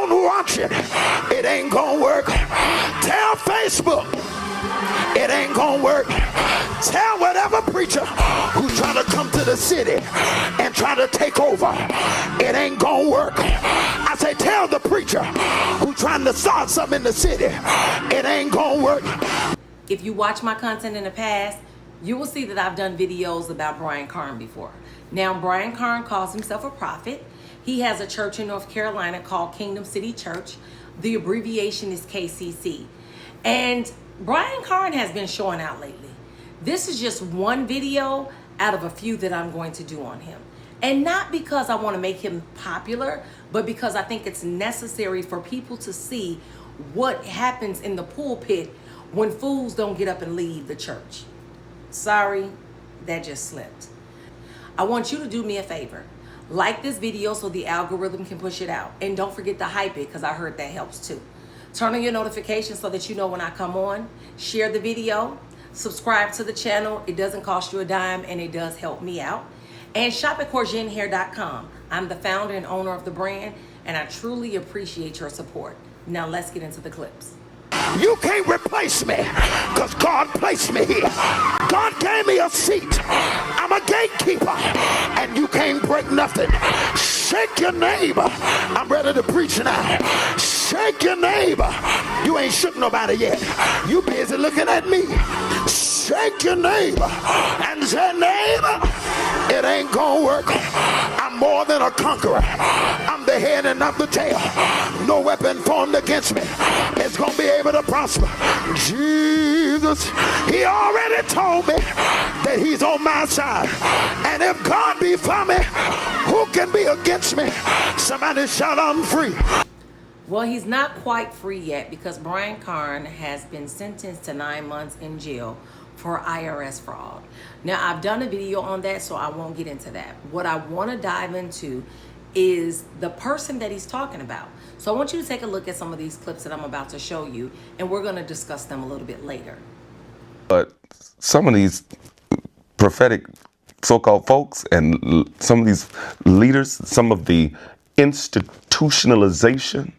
don't watch it, it ain't gonna work. Tell Facebook, it ain't gonna work. Tell whatever preacher who's trying to come to the city and try to take over, it ain't gonna work. I say tell the preacher who's trying to start something in the city, it ain't gonna work. If you watch my content in the past, you will see that I've done videos about Brian Carn before. Now, Brian Carn calls himself a prophet. He has a church in North Carolina called Kingdom City Church. The abbreviation is KCC. And Brian Carn has been showing out lately. This is just one video out of a few that I'm going to do on him. And not because I want to make him popular, but because I think it's necessary for people to see what happens in the pulpit when fools don't get up and leave the church. Sorry, that just slipped. I want you to do me a favor. Like this video so the algorithm can push it out. And don't forget to hype it, because I heard that helps too. Turn on your notifications so that you know when I come on. Share the video. Subscribe to the channel. It doesn't cost you a dime and it does help me out. And shop at CorgineHair.com. I'm the founder and owner of the brand, and I truly appreciate your support. Now let's get into the clips. You can't replace me, because God placed me here. God gave me a seat. I'm a gatekeeper, and you can't break nothing. Shake your neighbor. I'm ready to preach now. Shake your neighbor. You ain't shook nobody yet. You busy looking at me. Shake your neighbor and say, neighbor, it ain't gonna work. I'm more than a conqueror. I'm the head and not the tail. No weapon formed against me is gonna be able to prosper. Jesus, he already told me that he's on my side. And if God be for me, who can be against me? Somebody shout, I'm free. Well, he's not quite free yet, because Brian Carn has been sentenced to 9 months in jail for IRS fraud. Now, I've done a video on that, so I won't get into that. What I want to dive into is the person that he's talking about. So I want you to take a look at some of these clips that I'm about to show you, and we're going to discuss them a little bit later. But some of these prophetic so-called folks and some of these leaders, some of the institutionalization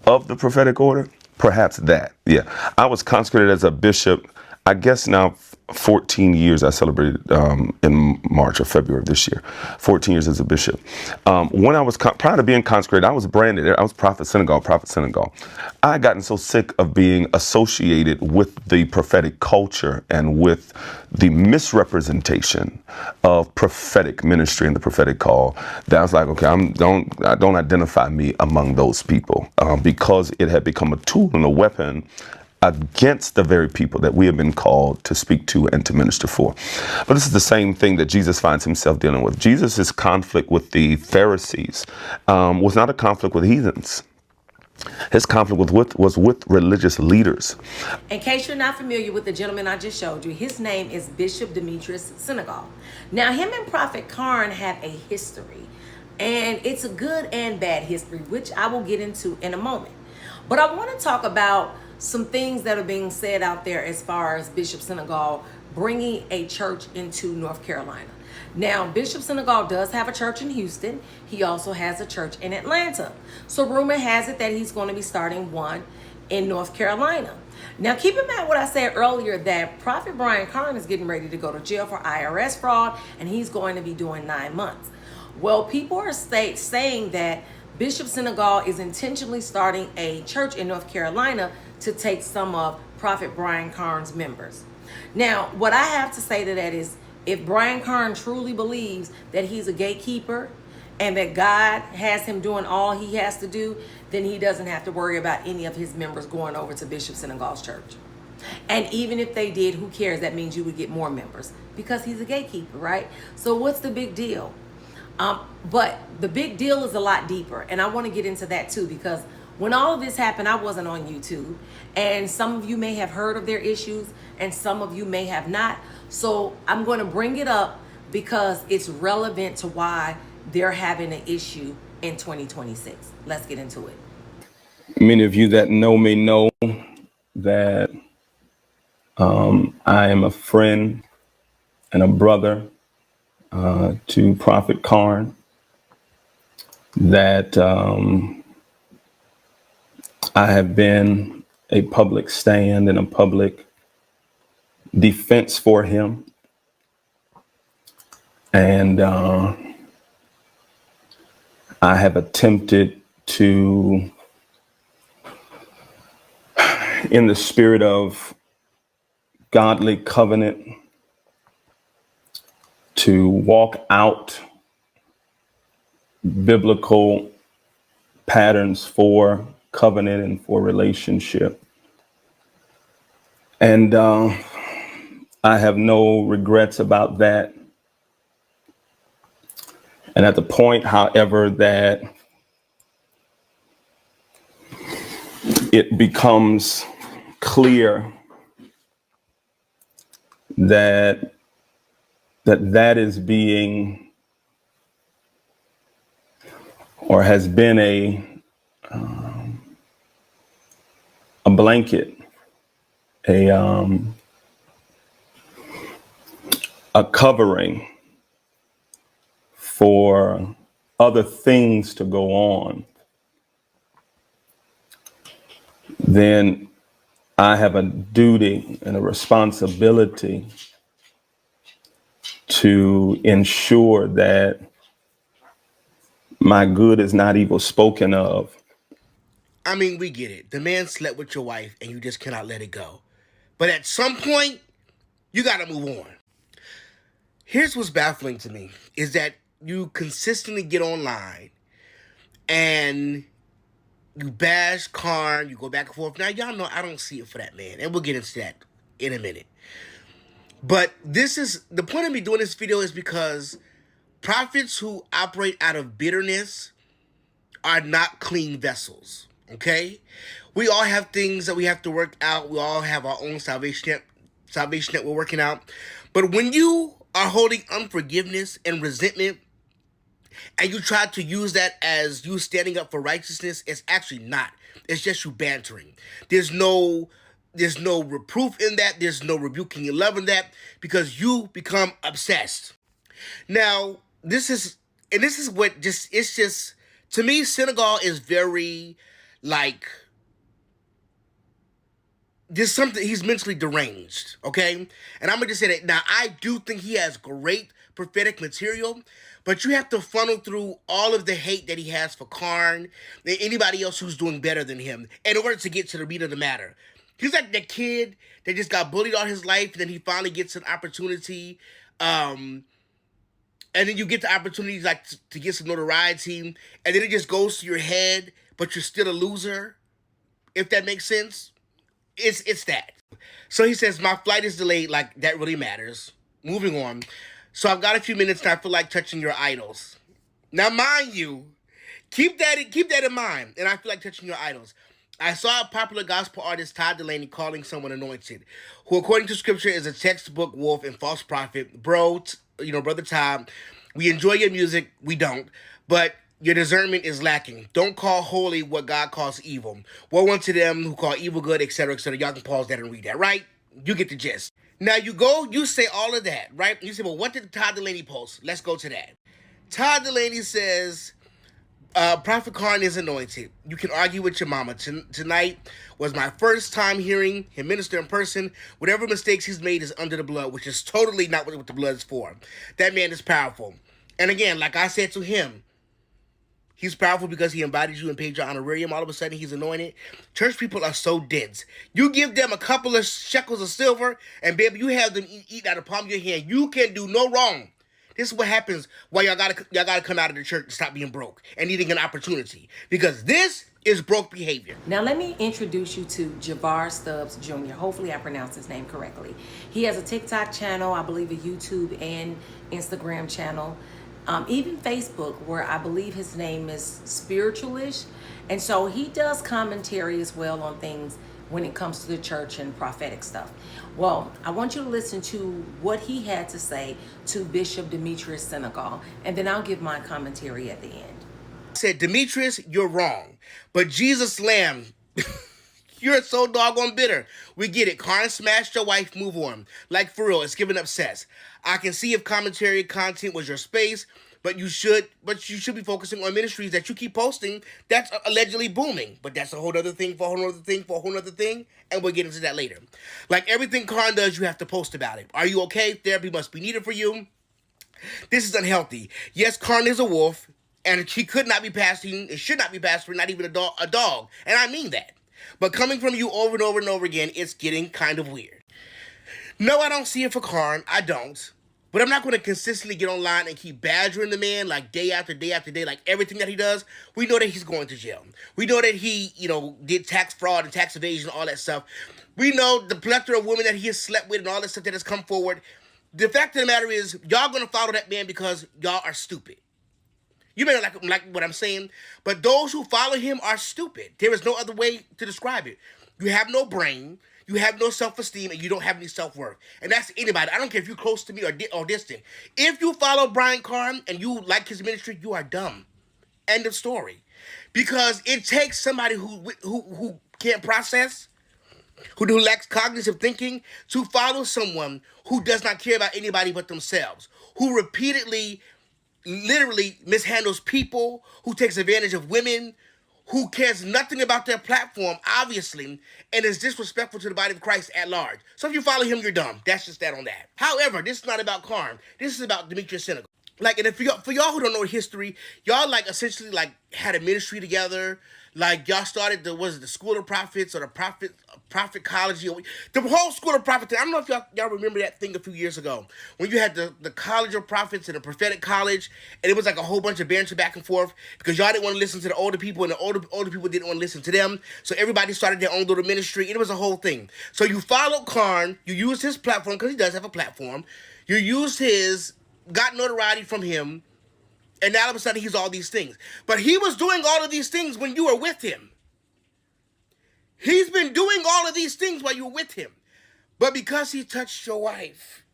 of the prophetic order, perhaps that. Yeah, I was consecrated as a bishop, I guess now 14 years. I celebrated in March or February of this year. 14 years as a bishop. When I was prior to being consecrated, I was branded. I was Prophet Sinegal, Prophet Sinegal. I had gotten so sick of being associated with the prophetic culture and with the misrepresentation of prophetic ministry and the prophetic call that I was like, okay, don't identify me among those people, because it had become a tool and a weapon against the very people that we have been called to speak to and to minister for. But this is the same thing that Jesus finds himself dealing with. Jesus' conflict with the Pharisees was not a conflict with heathens. His conflict was with religious leaders. In case you're not familiar with the gentleman I just showed you, his name is Bishop Demetrius Sinegal. Now, him and Prophet Carn have a history, and it's a good and bad history, which I will get into in a moment. But I want to talk about some things that are being said out there as far as Bishop Sinegal bringing a church into North Carolina. Now, Bishop Sinegal does have a church in Houston. He also has a church in Atlanta. So rumor has it that he's going to be starting one in North Carolina. Now, keep in mind what I said earlier, that Prophet Brian Carn is getting ready to go to jail for IRS fraud, and he's going to be doing 9 months. Well, people are saying that Bishop Sinegal is intentionally starting a church in North Carolina to take some of Prophet Brian Carn's members. Now, what I have to say to that is, if Brian Carn truly believes that he's a gatekeeper and that God has him doing all he has to do, then he doesn't have to worry about any of his members going over to Bishop Sinegal's church. And even if they did, who cares? That means you would get more members because he's a gatekeeper, right? So what's the big deal? But the big deal is a lot deeper, and I want to get into that too, because when all of this happened, I wasn't on YouTube, and some of you may have heard of their issues and some of you may have not. So I'm going to bring it up because it's relevant to why they're having an issue in 2026. Let's get into it. Many of you that know me know that I am a friend and a brother to Prophet Carn, that I have been a public stand and a public defense for him. And I have attempted to, in the spirit of godly covenant, to walk out biblical patterns for covenant and for relationship. And I have no regrets about that. And at the point, however, that it becomes clear that that is being or has been a blanket, a covering for other things to go on, then I have a duty and a responsibility to ensure that my good is not evil spoken of. I mean, we get it. The man slept with your wife and you just cannot let it go. But at some point, you got to move on. Here's what's baffling to me is that you consistently get online and you bash Carn, you go back and forth. Now, y'all know I don't see it for that man. And we'll get into that in a minute. But this is, the point of me doing this video is because prophets who operate out of bitterness are not clean vessels, okay? We all have things that we have to work out. We all have our own salvation that we're working out. But when you are holding unforgiveness and resentment, and you try to use that as you standing up for righteousness, it's actually not. It's just you bantering. There's no reproof in that. There's no rebuking and love in that because you become obsessed. Now, this is what it's just, to me, Sinegal is very, like, there's something, he's mentally deranged, okay? And I'm going to just say that, now, I do think he has great prophetic material, but you have to funnel through all of the hate that he has for Carn and anybody else who's doing better than him in order to get to the meat of the matter. He's like the kid that just got bullied all his life, and then he finally gets an opportunity, and then you get the opportunity like to get some notoriety, and then it just goes to your head, but you're still a loser, if that makes sense. It's that. So he says, my flight is delayed, like that really matters. Moving on. So I've got a few minutes and I feel like touching your idols. Now, mind you, keep that in mind, and I feel like touching your idols. I saw a popular gospel artist, Todd Delaney, calling someone anointed, who according to scripture is a textbook wolf and false prophet. Brother Todd, we enjoy your music, we don't, but your discernment is lacking. Don't call holy what God calls evil. Woe unto them who call evil good, etc., etc. Y'all can pause that and read that, right? You get the gist. Now you say all of that, right? You say, well, what did Todd Delaney post? Let's go to that. Todd Delaney says, Prophet Carn is anointed. You can argue with your mama. Tonight was my first time hearing him minister in person. Whatever mistakes he's made is under the blood, which is totally not what the blood is for. That man is powerful. And again, like I said to him, he's powerful because he invited you and paid your honorarium. All of a sudden, he's anointed. Church people are so dense. You give them a couple of shekels of silver, and baby, you have them eat out of the palm of your hand. You can do no wrong. This is what happens why y'all gotta come out of the church and stop being broke and needing an opportunity, because this is broke behavior. Now let me introduce you to Javar Stubbs Jr. Hopefully I pronounced his name correctly. He has a TikTok channel, I believe a YouTube and Instagram channel, even Facebook, where I believe his name is Spiritualish. And so he does commentary as well on things when it comes to the church and prophetic stuff. Well, I want you to listen to what he had to say to Bishop Demetrius Sinegal, and then I'll give my commentary at the end. Said, Demetrius, you're wrong. But Jesus Lamb, you're so doggone bitter. We get it. Carn smashed your wife, move on. Like, for real, it's giving up cess. I can see if commentary content was your space, But you should be focusing on ministries that you keep posting that's allegedly booming. But that's a whole other thing for a whole other thing for a whole other thing, and we'll get into that later. Like everything Carn does, you have to post about it. Are you okay? Therapy must be needed for you. This is unhealthy. Yes, Carn is a wolf, and he could not be pastoring, it should not be pastoring, not even a dog. And I mean that. But coming from you over and over and over again, it's getting kind of weird. No, I don't see it for Carn. I don't. But I'm not going to consistently get online and keep badgering the man like day after day after day, like everything that he does. We know that he's going to jail. We know that he, did tax fraud and tax evasion, all that stuff. We know the plethora of women that he has slept with and all that stuff that has come forward. The fact of the matter is, y'all going to follow that man because y'all are stupid. You may not like what I'm saying, but those who follow him are stupid. There is no other way to describe it. You have no brain. You have no self-esteem, and you don't have any self-worth. And that's anybody. I don't care if you're close to me or distant. If you follow Brian Carn and you like his ministry, you are dumb. End of story. Because it takes somebody who can't process, who lacks cognitive thinking, to follow someone who does not care about anybody but themselves, who repeatedly, literally mishandles people, who takes advantage of women, who cares nothing about their platform, obviously, and is disrespectful to the body of Christ at large. So if you follow him, you're dumb. That's just that on that. However, this is not about Carn. This is about Demetrius Sinegal. Like, and for y'all who don't know history, y'all essentially had a ministry together. Like y'all started the School of Prophets or the Prophet College, the whole School of Prophets. I don't know if y'all remember that thing a few years ago when you had the College of Prophets and the Prophetic College, and it was like a whole bunch of banter back and forth because y'all didn't want to listen to the older people and the older people didn't want to listen to them. So everybody started their own little ministry, and it was a whole thing. So you followed Carn, you used his platform because he does have a platform. You used got notoriety from him. And now all of a sudden he's all these things. But he was doing all of these things when you were with him. He's been doing all of these things while you were with him. But because he touched your wife,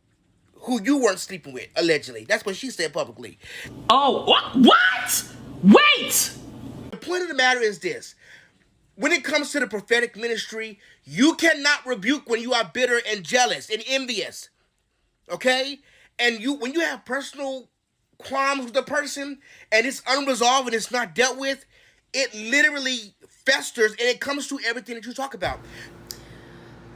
who you weren't sleeping with, allegedly. That's what she said publicly. Oh, what? Wait! The point of the matter is this. When it comes to the prophetic ministry, you cannot rebuke when you are bitter and jealous and envious. Okay? And when you have personal qualms with the person and it's unresolved and it's not dealt with, it literally festers and it comes to everything that you talk about.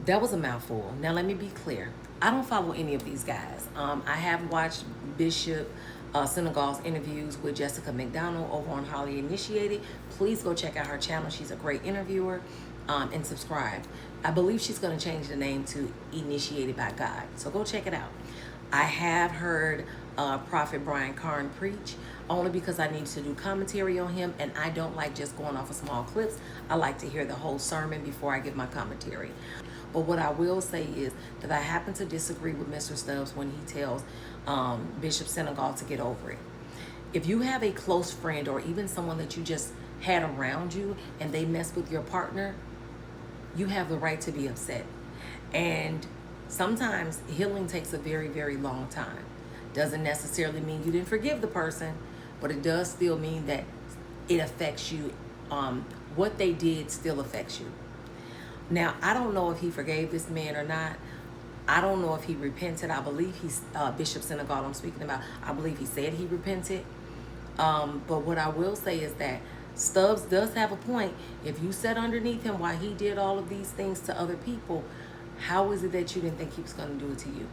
That was a mouthful. Now let me be clear. I don't follow any of these guys. I have watched Bishop Sinegal's interviews with Jessica McDonald over on Holly Initiated. Please go check out her channel. She's a great interviewer, and subscribe. I believe she's going to change the name to Initiated by God. So go check it out. I have heard Prophet Brian Carn preach, only because I need to do commentary on him, and I don't like just going off of small clips. I like to hear the whole sermon before I give my commentary. But what I will say is that I happen to disagree with Mr. Stubbs when he tells Bishop Sinegal to get over it. If you have a close friend or even someone that you just had around you and they mess with your partner, you have the right to be upset. And sometimes healing takes a very, very long time. Doesn't necessarily mean you didn't forgive the person, but it does still mean that it affects you. What they did still affects you. Now, I don't know if he forgave this man or not. I don't know if he repented. I believe he's Bishop Sinegal I'm speaking about. I believe he said he repented. But what I will say is that Stubbs does have a point. If you sat underneath him while he did all of these things to other people, how is it that you didn't think he was going to do it to you?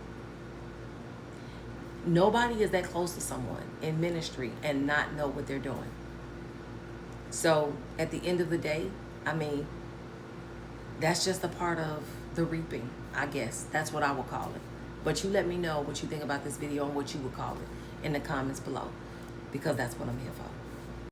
Nobody is that close to someone in ministry and not know what they're doing. So at the end of the day, I mean, that's just a part of the reaping, I guess. That's what I would call it. But you let me know what you think about this video and what you would call it in the comments below, because that's what I'm here for.